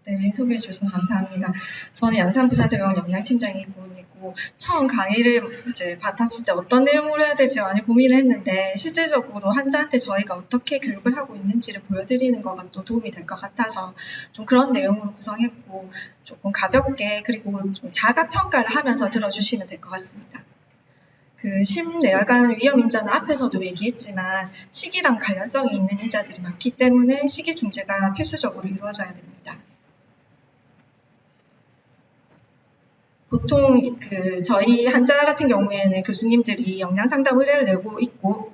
네, 소개해 주셔서 감사합니다. 저는 양산부자대병원 영양팀장이고 처음 강의를 이제 받았을 때 어떤 내용을 해야 될지 많이 고민을 했는데 실질적으로 환자한테 저희가 어떻게 교육을 하고 있는지를 보여드리는 거가 또 도움이 될 것 같아서 좀 그런 내용으로 구성했고 조금 가볍게 그리고 좀 자가 평가를 하면서 들어주시면 될 것 같습니다. 그 심내혈관 위험 인자는 앞에서도 얘기했지만 식이랑 관련성이 있는 인자들이 많기 때문에 식이 중재가 필수적으로 이루어져야 됩니다. 보통 저희 환자 같은 경우에는 교수님들이 영양 상담 의뢰를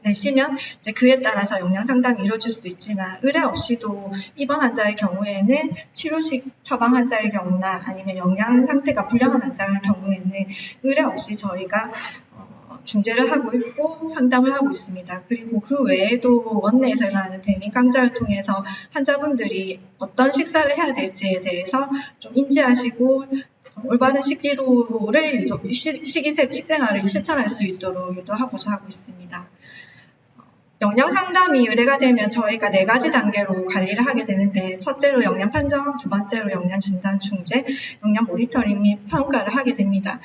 내시면 이제 그에 따라서 영양 상담이 이루어질 수도 있지만 의뢰 없이도 입원 환자의 경우에는 치료식 처방 환자의 경우나 아니면 영양 상태가 불량한 환자의 경우에는 의뢰 없이 저희가 중재를 하고 있고 상담을 하고 있습니다. 그리고 그 외에도 원내에서 일어나는 대민 강좌를 통해서 환자분들이 어떤 식사를 해야 될지에 대해서 좀 인지하시고 올바른 식생활을 실천할 수 있도록 유도하고자 하고 있습니다. 영양 상담이 의뢰가 되면 저희가 4가지 단계로 관리를 하게 되는데 첫째로 영양 판정, 두 번째로 영양 진단 중재, 영양 모니터링 및 평가를 하게 됩니다.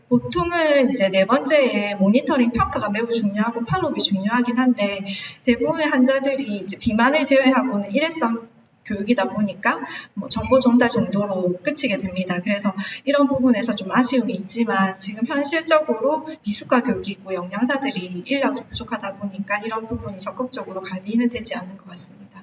보통은 이제 4번째에 모니터링 평가가 매우 중요하고 팔로업이 중요하긴 한데 대부분의 환자들이 이제 비만을 제외하고는 일회성 교육이다 보니까 정보 전달 정도로 끝이게 됩니다. 그래서 이런 부분에서 좀 아쉬움이 있지만 지금 현실적으로 비수가 교육이고 영양사들이 인력도 부족하다 보니까 이런 부분이 적극적으로 관리는 되지 않는 것 같습니다.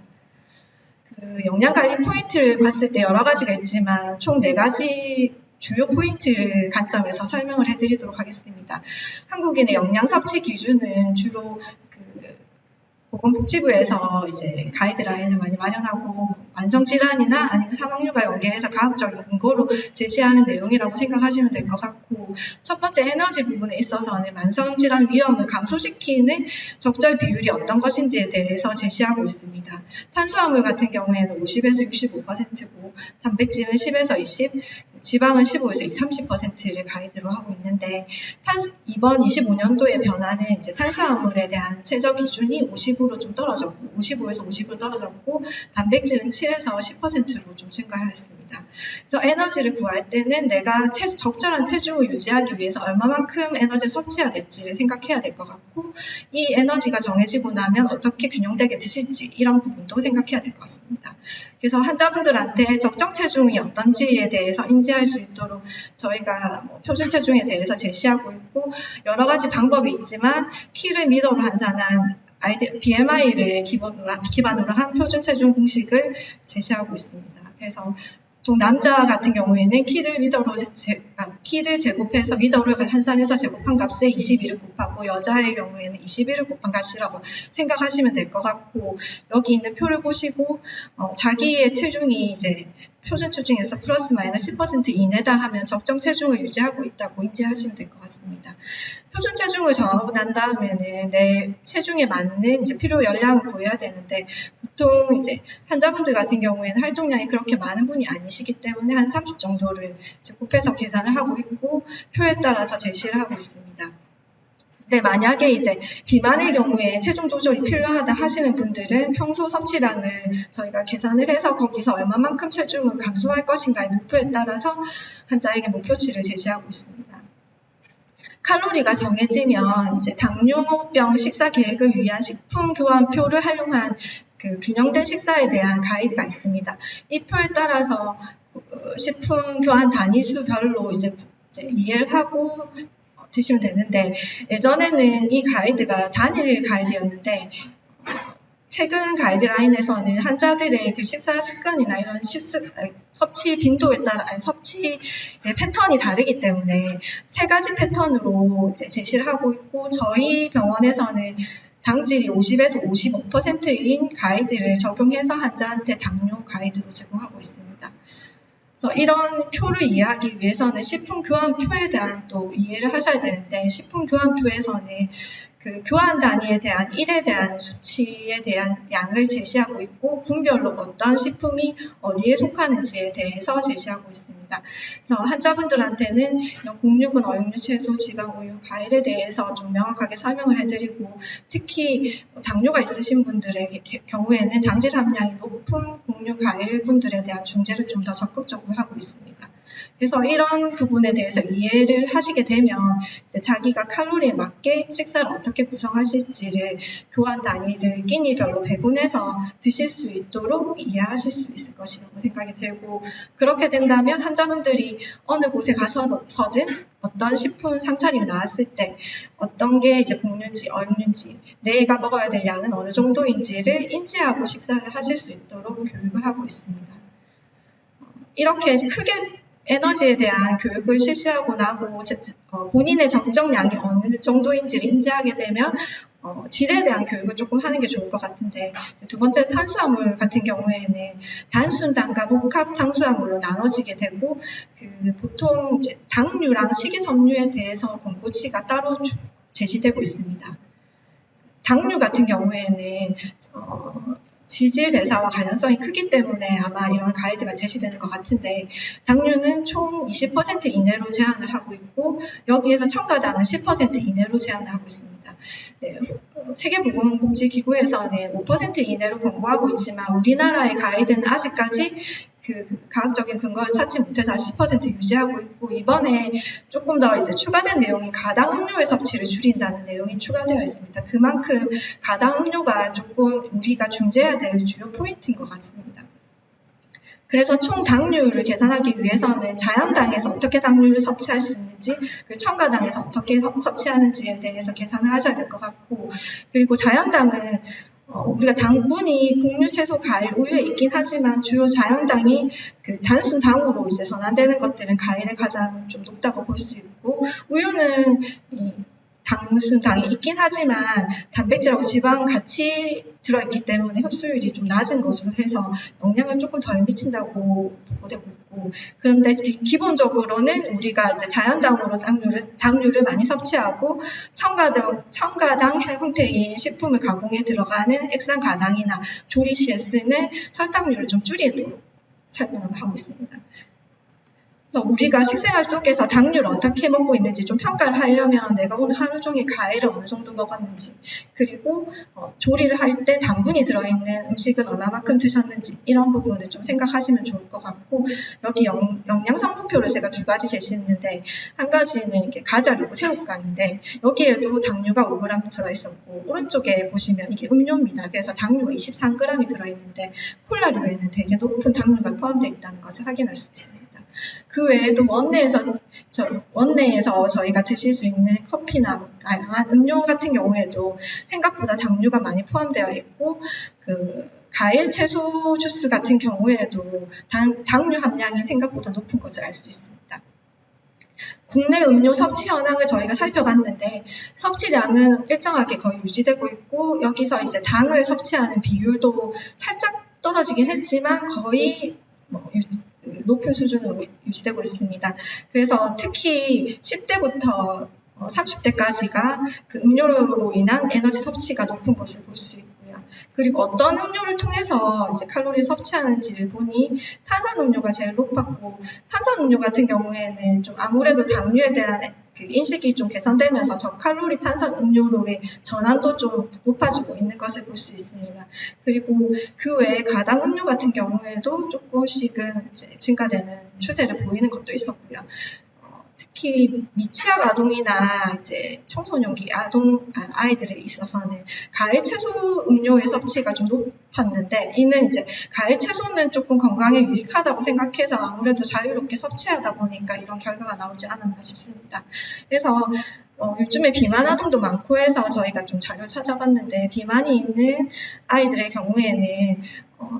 그 영양관리 포인트를 봤을 때 여러 가지가 있지만 총 4가지 주요 포인트 관점에서 설명을 해드리도록 하겠습니다. 한국인의 영양 섭취 기준은 주로 보건복지부에서 이제 가이드라인을 많이 마련하고 만성질환이나 아니면 사망률과 연계해서 과학적인 근거로 제시하는 내용이라고 생각하시면 될 것 같고 첫 번째 에너지 부분에 있어서는 만성질환 위험을 감소시키는 적절 비율이 어떤 것인지에 대해서 제시하고 있습니다. 탄수화물 같은 경우에는 50에서 65%고 단백질은 10에서 20, 지방은 15에서 30%를 가이드로 하고 있는데 이번 25년도의 변화는 이제 탄수화물에 대한 최저 기준이 50으로 좀 떨어졌고 55에서 50으로 떨어졌고 단백질은 7에서 10%로 좀 증가했습니다. 그래서 에너지를 구할 때는 내가 적절한 체중을 유지하기 위해서 얼마만큼 에너지를 섭취해야 될지를 생각해야 될 것 같고 이 에너지가 정해지고 나면 어떻게 균형되게 드실지 이런 부분도 생각해야 될 것 같습니다. 그래서 환자분들한테 적정 체중이 어떤지에 대해서 인지할 수 있도록 저희가 표준 체중에 대해서 제시하고 있고 여러 가지 방법이 있지만 키를 미더로 환산한 BMI를 기반으로 한 표준 체중 공식을 제시하고 있습니다. 그래서 보통 남자 같은 경우에는 키를 제곱해서 미더를 환산해서 제곱한 값에 21을 곱하고 여자의 경우에는 21을 곱한 값이라고 생각하시면 될 것 같고 여기 있는 표를 보시고 자기의 체중이 이제 표준 체중에서 플러스 마이너스 10% 이내다 하면 적정 체중을 유지하고 있다고 인지하시면 될 것 같습니다. 표준 체중을 정하고 난 다음에는 내 체중에 맞는 이제 필요 열량을 구해야 되는데 보통 이제 환자분들 같은 경우에는 활동량이 그렇게 많은 분이 아니시기 때문에 한 30 정도를 이제 곱해서 계산을 하고 있고 표에 따라서 제시를 하고 있습니다. 근데 만약에 이제 비만의 경우에 체중 조절이 필요하다 하시는 분들은 평소 섭취량을 저희가 계산을 해서 거기서 얼마만큼 체중을 감소할 것인가의 목표에 따라서 환자에게 목표치를 제시하고 있습니다. 칼로리가 정해지면 이제 당뇨병 식사 계획을 위한 식품 교환표를 활용한 그 균형된 식사에 대한 가이드가 있습니다. 이 표에 따라서 식품 교환 단위수별로 이제 이해를 하고 드시면 되는데 예전에는 이 가이드가 단일 가이드였는데 최근 가이드라인에서는 환자들의 그 식사 습관이나 이런 섭취 빈도에 따라 섭취 패턴이 다르기 때문에 3가지 패턴으로 이제 제시를 하고 있고 저희 병원에서는 당질이 50에서 55%인 가이드를 적용해서 환자한테 당뇨 가이드로 제공하고 있습니다. 그래서 이런 표를 이해하기 위해서는 식품 교환표에 대한 또 이해를 하셔야 되는데 식품 교환표에서는 그 교환 단위에 대한 1에 대한 수치에 대한 양을 제시하고 있고 분별로 어떤 식품이 어디에 속하는지에 대해서 제시하고 있습니다. 그래서 환자분들한테는 이런 곡류군, 어육류, 채소, 지방, 우유, 과일에 대해서 좀 명확하게 설명을 해드리고 특히 당뇨가 있으신 분들의 경우에는 당질 함량이 높은 곡류, 과일군들에 대한 중재를 좀 더 적극적으로 하고 있습니다. 그래서 이런 부분에 대해서 이해를 하시게 되면 이제 자기가 칼로리에 맞게 식사를 어떻게 구성하실지를 교환 단위를 끼니별로 배분해서 드실 수 있도록 이해하실 수 있을 것이라고 생각이 들고 그렇게 된다면 환자분들이 어느 곳에 가서든 어떤 식품 상차림이 나왔을 때 어떤 게 이제 곡류인지 어육류인지 내가 먹어야 될 양은 어느 정도인지를 인지하고 식사를 하실 수 있도록 교육을 하고 있습니다. 이렇게 크게 에너지에 대한 교육을 실시하고 나고 본인의 적정량이 어느 정도인지를 인지하게 되면 질에 대한 교육을 조금 하는 게 좋을 것 같은데 두 번째 탄수화물 같은 경우에는 단순당과 복합 탄수화물로 나눠지게 되고 보통 이제 당류랑 식이섬유에 대해서 권고치가 따로 제시되고 있습니다. 당류 같은 경우에는 지질 대사와 관련성이 크기 때문에 아마 이런 가이드가 제시되는 것 같은데 당류는 총 20% 이내로 제한을 하고 있고 여기에서 첨가당은 10% 이내로 제한을 하고 있습니다. 네, 세계보건복지기구에서는 5% 이내로 권고하고 있지만 우리나라의 가이드는 아직까지 그 과학적인 근거를 찾지 못해서 10% 유지하고 있고 이번에 조금 더 이제 추가된 내용이 가당 음료의 섭취를 줄인다는 내용이 추가되어 있습니다. 그만큼 가당 음료가 조금 우리가 중재해야 될 주요 포인트인 것 같습니다. 그래서 총 당류를 계산하기 위해서는 자연당에서 어떻게 당류를 섭취할 수 있는지 그리고 첨가당에서 어떻게 섭취하는지에 대해서 계산을 하셔야 될 것 같고 그리고 자연당은 우리가 당분이 곡류, 채소, 과일, 우유에 있긴 하지만 주요 자연당이 그 단순 당으로 이제 전환되는 것들은 과일에 가장 좀 높다고 볼 수 있고 우유는 단순당이 있긴 하지만 단백질하고 지방 같이 들어있기 때문에 흡수율이 좀 낮은 것으로 해서 영향을 조금 덜 미친다고 보고되고 있고 그런데 기본적으로는 우리가 이제 자연당으로 당류를 많이 섭취하고 첨가당 형태의 식품을 가공해 들어가는 액상가당이나 조리 시에 쓰는 설탕류를 좀 줄이도록 설명을 하고 있습니다. 우리가 식생활 속에서 당류를 어떻게 먹고 있는지 좀 평가를 하려면 내가 오늘 하루 종일 과일을 어느 정도 먹었는지 그리고 조리를 할 때 당분이 들어있는 음식은 얼마만큼 드셨는지 이런 부분을 좀 생각하시면 좋을 것 같고 여기 영양성분표를 제가 두 가지 제시했는데 한 가지는 이게 과자류고 새우깡인데 여기에도 당류가 5g 들어있었고 오른쪽에 보시면 이게 음료입니다. 그래서 당류가 23g이 들어있는데 콜라류에는 되게 높은 당류가 포함되어 있다는 것을 확인할 수 있습니다. 그 외에도 원내에서 저희가 드실 수 있는 커피나 다양한 음료 같은 경우에도 생각보다 당류가 많이 포함되어 있고 과일, 채소 주스 같은 경우에도 당류 함량이 생각보다 높은 것을 알 수 있습니다. 국내 음료 섭취 현황을 저희가 살펴봤는데 섭취량은 일정하게 거의 유지되고 있고 여기서 이제 당을 섭취하는 비율도 살짝 떨어지긴 했지만 거의 높은 수준으로 유지되고 있습니다. 그래서 특히 10대부터 30대까지가 그 음료로 인한 에너지 섭취가 높은 것을 볼 수 있고요. 그리고 어떤 음료를 통해서 이제 칼로리를 섭취하는지를 보니 탄산음료가 제일 높았고 탄산음료 같은 경우에는 좀 아무래도 당류에 대한 그 인식이 좀 개선되면서 저칼로리 탄산음료로의 전환도 좀 높아지고 있는 것을 볼 수 있습니다. 그리고 그 외에 가당 음료 같은 경우에도 조금씩은 이제 증가되는 추세를 보이는 것도 있었고요. 특히 미취학 아동이나 이제 청소년기 아이들에 있어서는 과일 채소 음료의 섭취가 좀 높았는데 이는 이제 과일 채소는 조금 건강에 유익하다고 생각해서 아무래도 자유롭게 섭취하다 보니까 이런 결과가 나오지 않았나 싶습니다. 그래서 요즘에 비만 아동도 많고 해서 저희가 좀 자료를 찾아봤는데 비만이 있는 아이들의 경우에는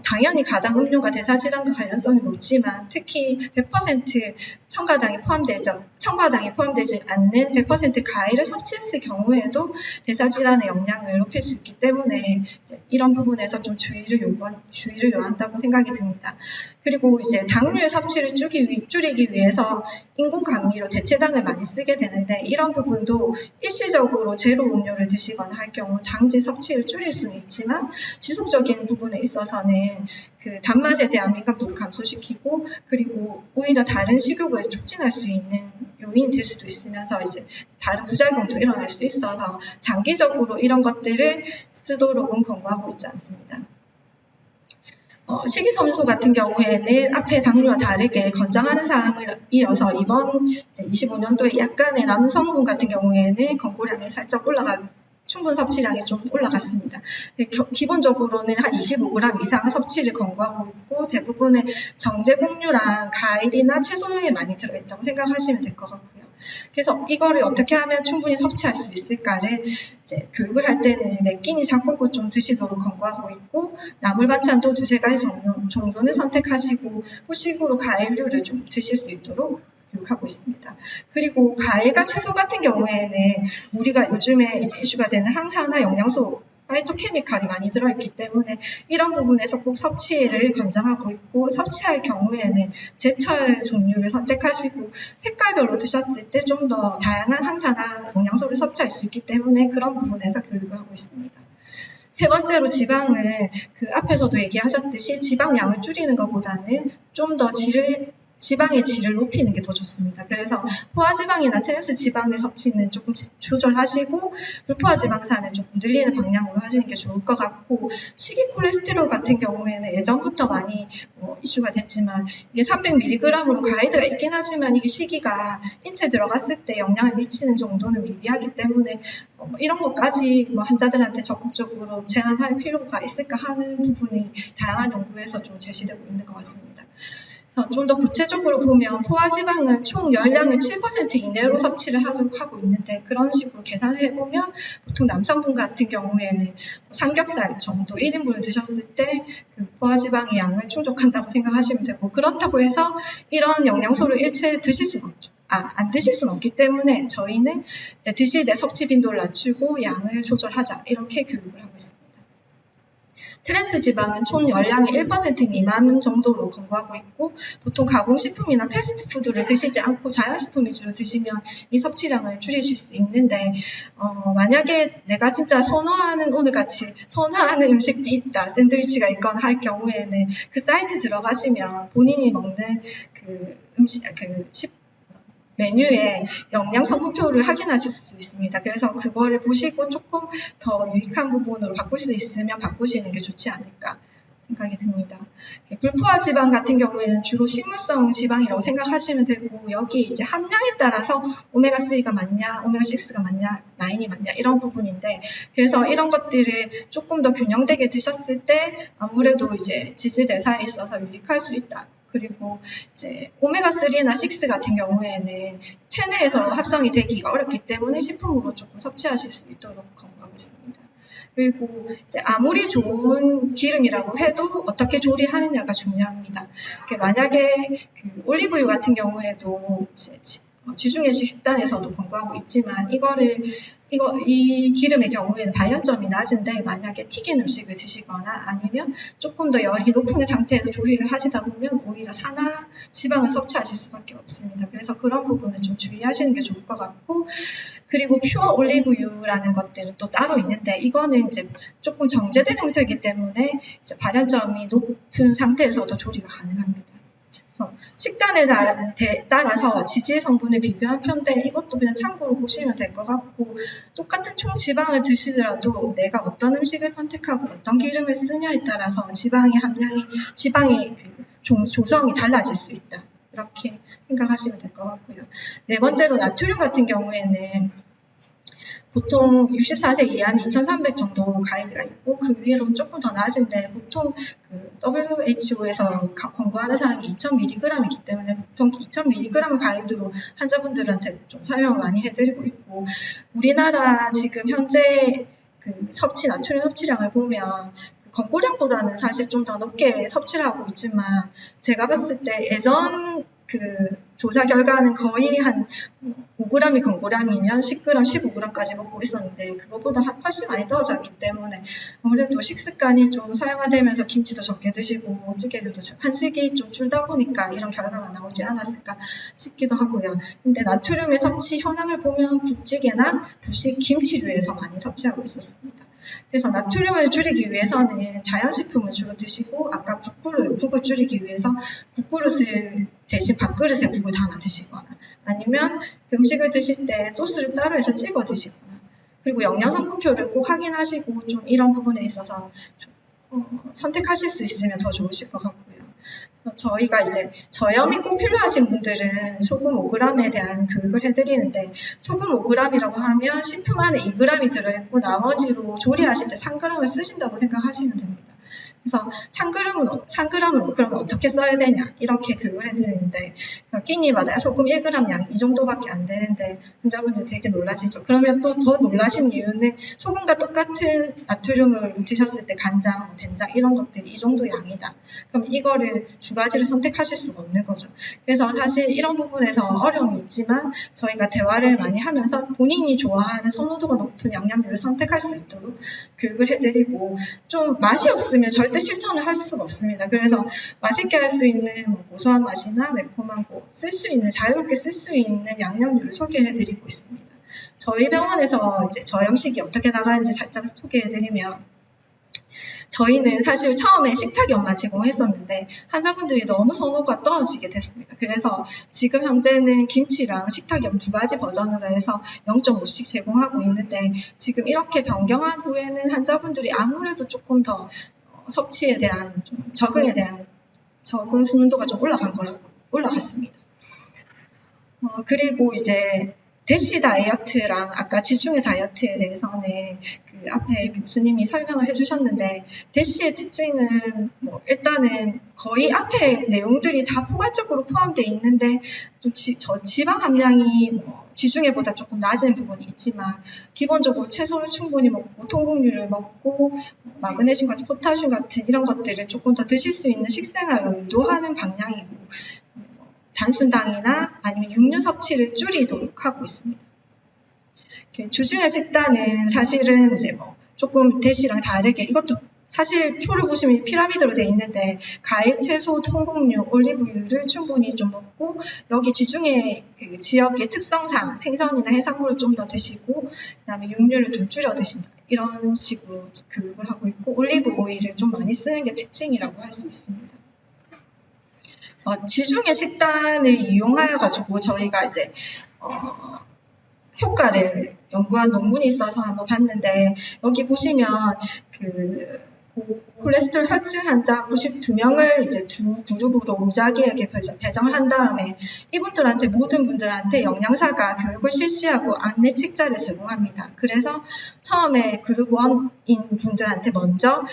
당연히 가당 음료가 대사질환과 관련성이 높지만 특히 100% 첨가당이 포함되지 않는 100% 과일을 섭취했을 경우에도 대사질환의 영향을 높일 수 있기 때문에 이런 부분에서 좀 주의를 요한다고 생각이 듭니다. 그리고 이제 당류의 섭취를 줄이기 위해서 인공감미로 대체당을 많이 쓰게 되는데 이런 부분도 일시적으로 제로 음료를 드시거나 할 경우 당질 섭취를 줄일 수는 있지만 지속적인 부분에 있어서는 그 단맛에 대한 민감도를 감소시키고 그리고 오히려 다른 식욕을 촉진할 수 있는 요인이 될 수도 있으면서 이제 다른 부작용도 일어날 수 있어서 장기적으로 이런 것들을 쓰도록은 권고하고 있지 않습니다. 식이섬유 같은 경우에는 앞에 당류와 다르게 권장하는 사항을 이어서 이번 25년도에 약간의 남성분 같은 경우에는 권고량이 살짝 충분 섭취량이 좀 올라갔습니다. 기본적으로는 한 25g 이상 섭취를 권고하고 있고 대부분의 정제곡류랑 과일이나 채소용에 많이 들어있다고 생각하시면 될 것 같고요. 그래서 이거를 어떻게 하면 충분히 섭취할 수 있을까를 이제 교육을 할 때는 몇 끼니 잡곡을 좀 드시도록 권고하고 있고 나물 반찬도 두세 가지 정도는 선택하시고 후식으로 과일류를 좀 드실 수 있도록 교육하고 있습니다. 그리고 과일과 채소 같은 경우에는 우리가 요즘에 이제 이슈가 되는 항산화 영양소 파이토케미칼이 많이 들어있기 때문에 이런 부분에서 꼭 섭취를 권장하고 있고 섭취할 경우에는 제철 종류를 선택하시고 색깔별로 드셨을 때 좀 더 다양한 항산화 영양소를 섭취할 수 있기 때문에 그런 부분에서 교육을 하고 있습니다. 세 번째로 지방은 그 앞에서도 얘기하셨듯이 지방량을 줄이는 것보다는 좀 더 지방의 질을 높이는 게 더 좋습니다. 그래서 포화지방이나 트랜스 지방의 섭취는 조금 조절하시고 불포화지방산을 조금 늘리는 방향으로 하시는 게 좋을 것 같고 식이 콜레스테롤 같은 경우에는 예전부터 많이 이슈가 됐지만 이게 300mg으로 가이드가 있긴 하지만 이게 식이가 인체에 들어갔을 때 영향을 미치는 정도는 미비하기 때문에 이런 것까지 환자들한테 적극적으로 제한할 필요가 있을까 하는 부분이 다양한 연구에서 좀 제시되고 있는 것 같습니다. 좀 더 구체적으로 보면 포화지방은 총 열량의 7% 이내로 섭취를 하고 있는데 그런 식으로 계산을 해보면 보통 남성분 같은 경우에는 삼겹살 정도 1인분을 드셨을 때 그 포화지방의 양을 충족한다고 생각하시면 되고 그렇다고 해서 이런 영양소를 일체 안 드실 수는 없기 때문에 저희는 드실 때 섭취 빈도를 낮추고 양을 조절하자 이렇게 교육을 하고 있습니다. 트랜스 지방은 총 열량의 1% 미만 정도로 권고하고 있고 보통 가공식품이나 패스트푸드를 드시지 않고 자연식품 위주로 드시면 이 섭취량을 줄이실 수 있는데 만약에 내가 진짜 오늘같이 선호하는 음식이 있다, 샌드위치가 있거나 할 경우에는 그 사이트 들어가시면 본인이 먹는 그 메뉴에 영양 성분표를 확인하실 수 있습니다. 그래서 그거를 보시고 조금 더 유익한 부분으로 바꾸실 수 있으면 바꾸시는 게 좋지 않을까 생각이 듭니다. 불포화 지방 같은 경우에는 주로 식물성 지방이라고 생각하시면 되고 여기 이제 함량에 따라서 오메가3가 맞냐, 오메가6가 맞냐, 9이 맞냐 이런 부분인데 그래서 이런 것들을 조금 더 균형되게 드셨을 때 아무래도 이제 지질 대사에 있어서 유익할 수 있다. 그리고 이제 오메가3나 6 같은 경우에는 체내에서 합성이 되기가 어렵기 때문에 식품으로 조금 섭취하실 수 있도록 권고하고 있습니다. 그리고 이제 아무리 좋은 기름이라고 해도 어떻게 조리하느냐가 중요합니다. 만약에 그 올리브유 같은 경우에도 지중해식 식단에서도 권고하고 있지만 이 기름의 경우에는 발연점이 낮은데 만약에 튀긴 음식을 드시거나 아니면 조금 더 열이 높은 상태에서 조리를 하시다 보면 오히려 산화 지방을 섭취하실 수밖에 없습니다. 그래서 그런 부분을 좀 주의하시는 게 좋을 것 같고 그리고 퓨어 올리브유라는 것들은 또 따로 있는데 이거는 이제 조금 정제된 형태이기 때문에 이제 발연점이 높은 상태에서도 조리가 가능합니다. 식단에 따라서 지질 성분을 비교한 표인데 이것도 그냥 참고로 보시면 될 것 같고 똑같은 총 지방을 드시더라도 내가 어떤 음식을 선택하고 어떤 기름을 쓰냐에 따라서 지방의 조성이 달라질 수 있다. 이렇게 생각하시면 될 것 같고요. 네 번째로 나트륨 같은 경우에는 보통 64세 이하는 2,300 정도 가이드가 있고 그 위로는 조금 더 낮은데 보통 그 WHO에서 권고하는 사항이 2,000mg이기 때문에 보통 2,000mg 가이드로 환자분들한테 좀 설명을 많이 해드리고 있고 우리나라 지금 현재 그 나트륨 섭취량을 보면 권고량보다는 사실 좀 더 높게 섭취를 하고 있지만 제가 봤을 때 예전 그 조사 결과는 거의 한 5g이 권고량이면 10g, 15g까지 먹고 있었는데 그것보다 훨씬 많이 떨어졌기 때문에 아무래도 식습관이 좀 서양화되면서 김치도 적게 드시고 찌개류도 한식이 좀 줄다 보니까 이런 결과가 나오지 않았을까 싶기도 하고요. 근데 나트륨의 섭취 현황을 보면 국찌개나 부식, 김치류에서 많이 섭취하고 있었습니다. 그래서 나트륨을 줄이기 위해서는 자연식품을 주로 드시고 아까 국을 줄이기 위해서 국그릇을 대신 밥그릇에 국을 담아 드시거나 아니면 음식을 드실 때 소스를 따로 해서 찍어 드시거나 그리고 영양성분표를 꼭 확인하시고 좀 이런 부분에 있어서 선택하실 수 있으면 더 좋으실 것 같고요. 저희가 이제 저염이 꼭 필요하신 분들은 소금 5g에 대한 교육을 해드리는데 소금 5g이라고 하면 식품 안에 2g이 들어있고 나머지로 조리하실 때 3g을 쓰신다고 생각하시면 됩니다. 그래서 3g은 그럼 어떻게 써야 되냐 이렇게 교육을 해드리는데 끼니마다 소금 1g 양 이 정도밖에 안 되는데 환자분들 되게 놀라시죠. 그러면 또 더 놀라신 이유는 소금과 똑같은 나트륨을 드셨을 때 간장, 된장 이런 것들이 이 정도 양이다. 그럼 이거를 두 가지를 선택하실 수가 없는 거죠. 그래서 사실 이런 부분에서 어려움이 있지만 저희가 대화를 많이 하면서 본인이 좋아하는 선호도가 높은 양념류를 선택할 수 있도록 교육을 해드리고 좀 맛이 없으면 절대 실천을 할 수가 없습니다. 그래서 맛있게 할 수 있는 고소한 맛이나 매콤한 쓸 수 있는 자유롭게 쓸 수 있는 양념류를 소개해드리고 있습니다. 저희 병원에서 이제 저염식이 어떻게 나가는지 살짝 소개해드리면 저희는 사실 처음에 식탁염만 제공했었는데 환자분들이 너무 선호가 떨어지게 됐습니다. 그래서 지금 현재는 김치랑 식탁염 두 가지 버전으로 해서 0.5씩 제공하고 있는데 지금 이렇게 변경한 후에는 환자분들이 아무래도 조금 더 섭취에 대한 적응 순도가 좀 올라갔습니다. 그리고 이제 대시 다이어트랑 아까 지중해 다이어트에 대해서는 그 앞에 교수님이 설명을 해주셨는데 대시의 특징은 일단은 거의 앞에 내용들이 다 포괄적으로 포함되어 있는데 또 지방 함량이 지중해보다 조금 낮은 부분이 있지만 기본적으로 채소를 충분히 먹고 통곡류를 먹고 마그네슘 같은 포타슘 같은 이런 것들을 조금 더 드실 수 있는 식생활을 유도하는 방향이고 단순당이나 아니면 육류 섭취를 줄이도록 하고 있습니다. 주중의 식단은 사실은 이제 조금 대시랑 다르게 이것도 사실 표를 보시면 피라미드로 되어 있는데 과일, 채소, 통곡류, 올리브유를 충분히 좀 먹고 여기 지중해 그 지역의 특성상 생선이나 해산물을 좀 더 드시고 그다음에 육류를 좀 줄여 드신다. 이런 식으로 교육을 하고 있고 올리브 오일을 좀 많이 쓰는 게 특징이라고 할 수 있습니다. 지중해 식단을 이용하여 가지고 저희가 이제 효과를 연구한 논문이 있어서 한번 봤는데 여기 보시면 그 콜레스테롤 혈증 환자 92명을 이제 두 그룹으로 무작위하게 배정을 한 다음에 이분들한테 모든 분들한테 영양사가 교육을 실시하고 안내 책자를 제공합니다. 그래서 처음에 그룹 1인 분들한테 먼저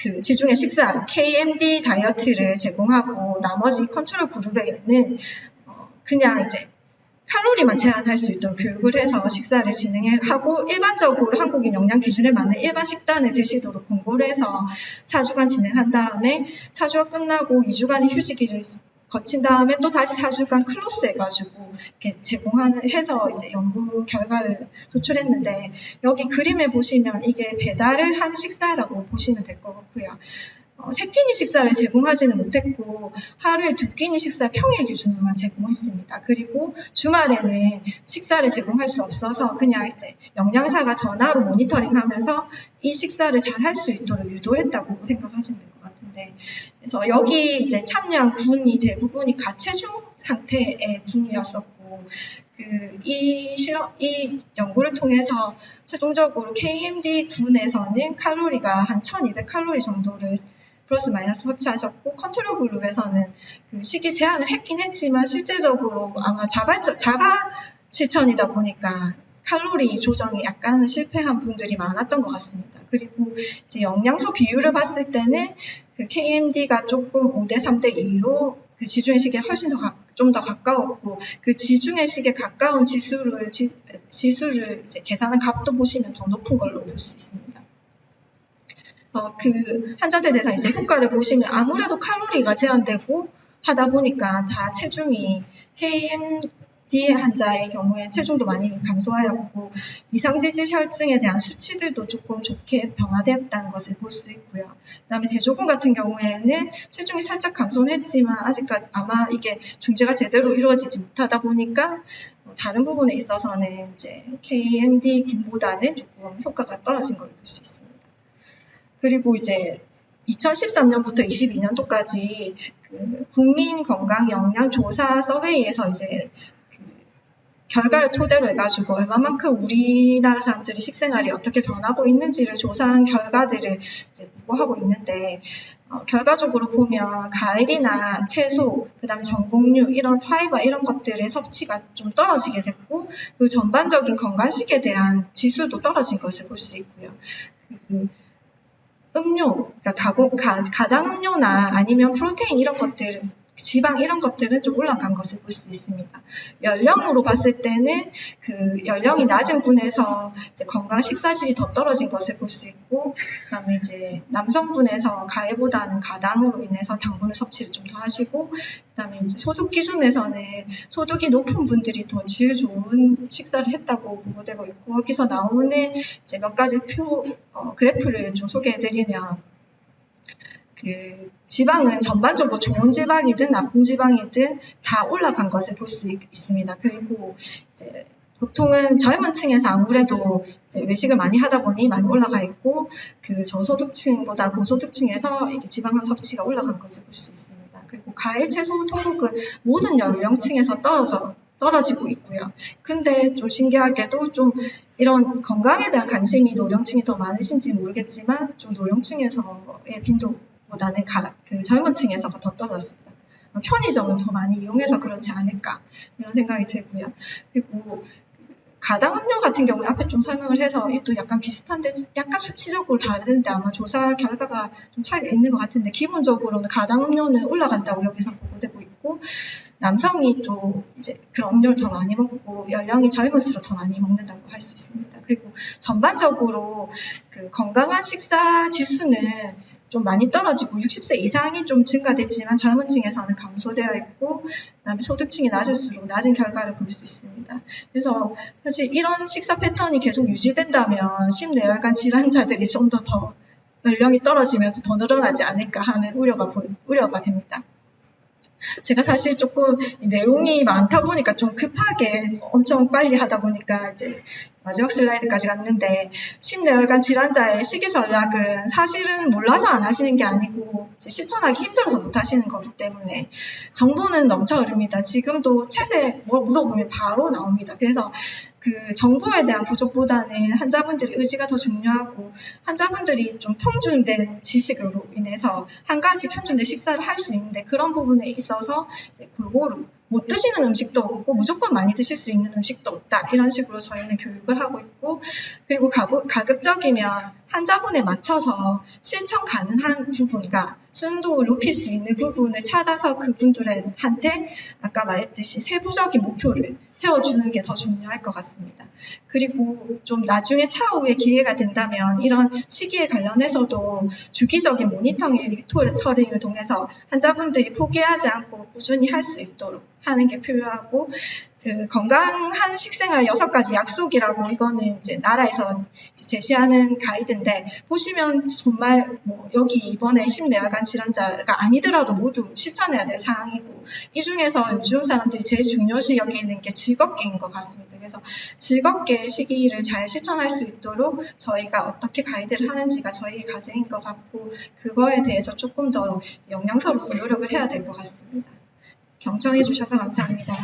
그 지중해 식사 KMD 다이어트를 제공하고 나머지 컨트롤 그룹에는 그냥 이제 칼로리만 제한할 수 있도록 교육을 해서 식사를 진행하고 일반적으로 한국인 영양 기준에 맞는 일반 식단을 드시도록 권고를 해서 4주간 진행한 다음에 4주가 끝나고 2주간의 휴지기를 거친 다음에 또 다시 4주간 클로스 해가지고 이렇게 해서 이제 연구 결과를 도출했는데 여기 그림에 보시면 이게 배달을 한 식사라고 보시면 될 것 같고요. 3끼니 식사를 제공하지는 못했고 하루에 2끼니 식사 평일 기준으로만 제공했습니다. 그리고 주말에는 식사를 제공할 수 없어서 그냥 이제 영양사가 전화로 모니터링하면서 이 식사를 잘 할 수 있도록 유도했다고 생각하시면 될 것 같은데 그래서 여기 이제 참여한 군이 대부분이 가체중 상태의 군이었었고 이 연구를 통해서 최종적으로 KMD 군에서는 칼로리가 한 1200칼로리 정도를 플러스 마이너스 섭취하셨고 컨트롤 그룹에서는 그 식이 제한을 했긴 했지만 실제적으로 아마 자가 실천이다 보니까 칼로리 조정에 약간 실패한 분들이 많았던 것 같습니다. 그리고 이제 영양소 비율을 봤을 때는 그 KMD가 조금 5대 3대 2로 그 지중해 식에 훨씬 좀 더 가까웠고 그 지중해 식에 가까운 지수를 이제 계산한 값도 보시면 더 높은 걸로 볼 수 있습니다. 그 환자들에 대해서 이제 효과를 보시면 아무래도 칼로리가 제한되고 하다 보니까 다 체중이 KMD 환자의 경우에 체중도 많이 감소하였고 이상지질 혈증에 대한 수치들도 조금 좋게 변화되었다는 것을 볼 수 있고요. 그다음에 대조군 같은 경우에는 체중이 살짝 감소는 했지만 아직까지 아마 이게 중재가 제대로 이루어지지 못하다 보니까 다른 부분에 있어서는 이제 KMD 군보다는 조금 효과가 떨어진 걸 볼 수 있습니다. 그리고 이제 2013년부터 22년도까지 그 국민건강영양조사 서베이에서 이제 그 결과를 토대로 해가지고 얼마만큼 우리나라 사람들이 식생활이 어떻게 변하고 있는지를 조사한 결과들을 이제 보고하고 있는데 결과적으로 보면 과일이나 채소, 그 다음에 전곡류, 이런 파이버 이런 것들의 섭취가 좀 떨어지게 됐고 그 전반적인 건강식에 대한 지수도 떨어진 것을 볼 수 있고요. 음료, 그러니까 가당 음료나 아니면 프로테인 이런 것들, 지방 이런 것들은 좀 올라간 것을 볼 수 있습니다. 연령으로 봤을 때는 그 연령이 낮은 군에서 이제 건강 식사질이 더 떨어진 것을 볼 수 있고, 그다음에 이제 남성분에서 과일보다는 가당으로 인해서 당분을 섭취를 좀 더 하시고, 그다음에 이제 소득 기준에서는 소득이 높은 분들이 더 질 좋은 식사를 했다고 보고되고 있고, 거기서 나오는 이제 몇 가지 그래프를 좀 소개해드리면. 그 지방은 전반적으로 좋은 지방이든 나쁜 지방이든 다 올라간 것을 볼 수 있습니다. 그리고 이제 보통은 젊은 층에서 아무래도 이제 외식을 많이 하다 보니 많이 올라가 있고 그 저소득층보다 고소득층에서 이게 지방 섭취가 올라간 것을 볼 수 있습니다. 그리고 과일, 채소, 통곡은 모든 연령층에서 떨어지고 있고요. 근데 좀 신기하게도 좀 이런 건강에 대한 관심이 노령층이 더 많으신지 모르겠지만 좀 노령층에서의 빈도보다는 그 젊은 층에서가 더 떨어졌습니다. 편의점을 더 많이 이용해서 그렇지 않을까 이런 생각이 들고요. 그리고 가당 음료 같은 경우에 앞에 좀 설명을 해서 또 약간 비슷한데 약간 수치적으로 다른데 아마 조사 결과가 좀 차이가 있는 것 같은데 기본적으로는 가당 음료는 올라간다고 여기서 보고되고 있고 남성이 또 이제 그런 음료를 더 많이 먹고 연령이 젊을수록 더 많이 먹는다고 할 수 있습니다. 그리고 전반적으로 그 건강한 식사 지수는 좀 많이 떨어지고 60세 이상이 좀 증가됐지만 젊은 층에서는 감소되어 있고 그다음에 소득층이 낮을수록 낮은 결과를 볼 수 있습니다. 그래서 사실 이런 식사 패턴이 계속 유지된다면 심내혈관 질환자들이 좀 더 연령이 떨어지면서 더 늘어나지 않을까 하는 우려가 됩니다. 제가 사실 조금 내용이 많다 보니까 좀 급하게 엄청 빨리 하다 보니까 이제 마지막 슬라이드까지 갔는데 심내혈관 질환자의 식이 전략은 사실은 몰라서 안 하시는 게 아니고 실천하기 힘들어서 못 하시는 거기 때문에 정보는 넘쳐 흐릅니다. 지금도 챗에 뭐 물어보면 바로 나옵니다. 그래서 그 정보에 대한 부족보다는 환자분들의 의지가 더 중요하고 환자분들이 좀 평준된 지식으로 인해서 한 가지 평준된 식사를 할 수 있는데 그런 부분에 있어서 이제 골고루 못 드시는 음식도 없고 무조건 많이 드실 수 있는 음식도 없다. 이런 식으로 저희는 교육을 하고 있고 그리고 가급적이면 환자분에 맞춰서 실천 가능한 부분과 순도를 높일 수 있는 부분을 찾아서 그분들한테 아까 말했듯이 세부적인 목표를 세워주는 게 더 중요할 것 같습니다. 그리고 좀 나중에 차후에 기회가 된다면 이런 시기에 관련해서도 주기적인 모니터링을 통해서 환자분들이 포기하지 않고 꾸준히 할 수 있도록 하는 게 필요하고 그 건강한 식생활 6가지 약속이라고 이거는 이제 나라에서 제시하는 가이드인데 보시면 정말 뭐 여기 이번에 심내혈관 질환자가 아니더라도 모두 실천해야 될 사항이고 이 중에서 요즘 사람들이 제일 중요시 여기는 게 즐겁게인 것 같습니다. 그래서 즐겁게 시기를 잘 실천할 수 있도록 저희가 어떻게 가이드를 하는지가 저희의 과제인 것 같고 그거에 대해서 조금 더 영양사로서 노력을 해야 될 것 같습니다. 경청해 주셔서 감사합니다.